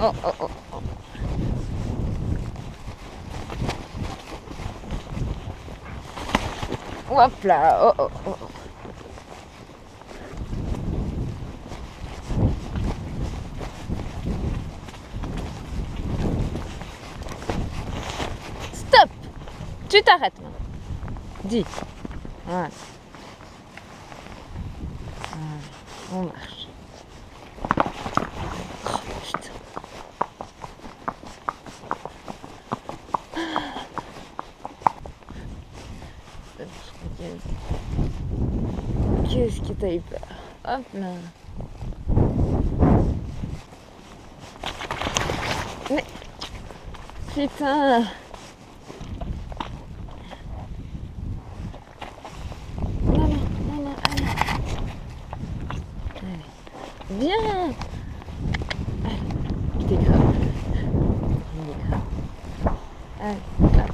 oh, oh, oh, oh. Hop là, oh, oh, oh. Stop! Tu t'arrêtes maintenant. Dis. Voilà. On marche. Oh putain. Qu'est-ce que t'as eu peur? Hop là. Mais putain. Non, allez. Allez. Viens. Allez, je t'écrase. Allez, hop.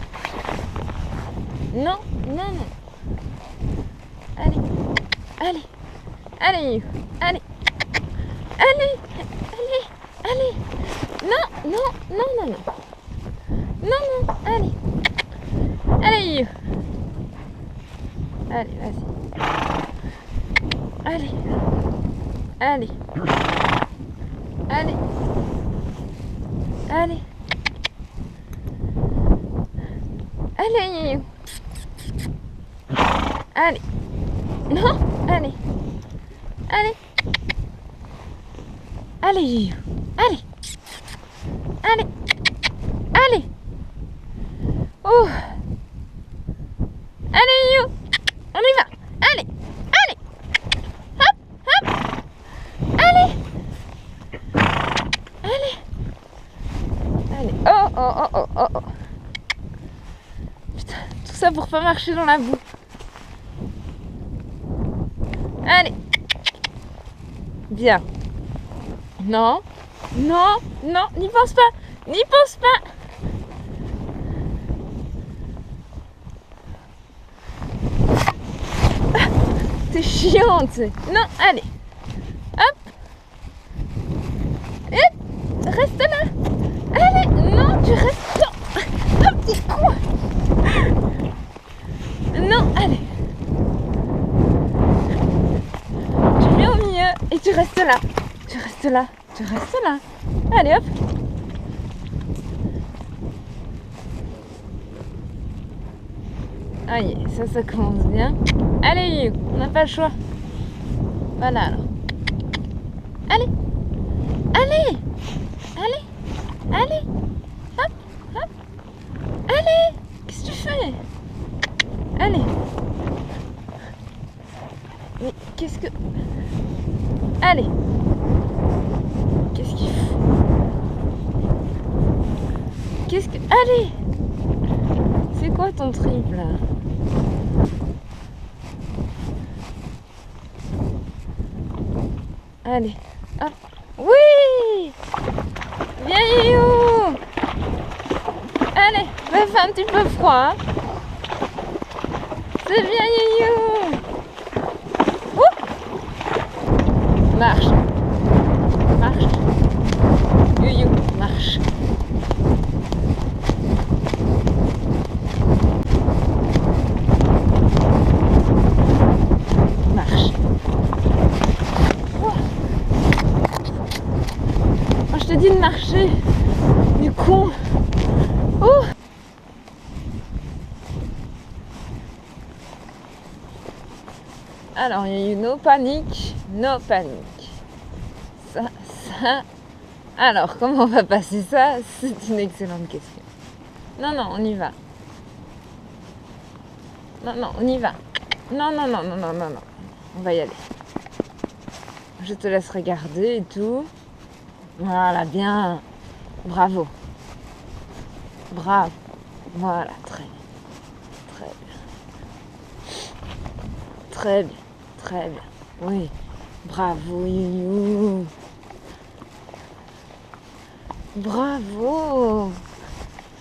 Non. Allez. Non. Allez. Allez, vas-y. Allez. Non, allez. Oh. Allez, on y va. Allez. Hop. Allez. Oh. Putain, tout ça pour pas marcher dans la boue. Allez. Bien. Non, n'y pense pas. Ah, t'es chiante. Non, allez. Hop. Reste là. Allez, non, tu restes là. Un petit coup. Non, allez. Tu mets au milieu et tu restes là. Allez, hop. Aïe, ça commence bien. Allez, on n'a pas le choix. Voilà alors. Allez. Hop. Allez, qu'est-ce que tu fais? Allez. Mais qu'est-ce que... Allez. Qu'est-ce qu'il fout? Allez. C'est quoi ton trip là? Allez, hop. Oui. Viens Yayou. Allez, il fait un petit peu froid. Hein. C'est bien Yayou. Marche. Youyou, marche. Moi je te dis de marcher. Du con. Oh. Alors il y a eu no panique. Ça. Alors, comment on va passer ça? C'est une excellente question. Non, on y va. Non, on y va. Non. On va y aller. Je te laisse regarder et tout. Voilà, bien. Bravo. Voilà, très bien. Oui. Bravo, Youyou. Bravo.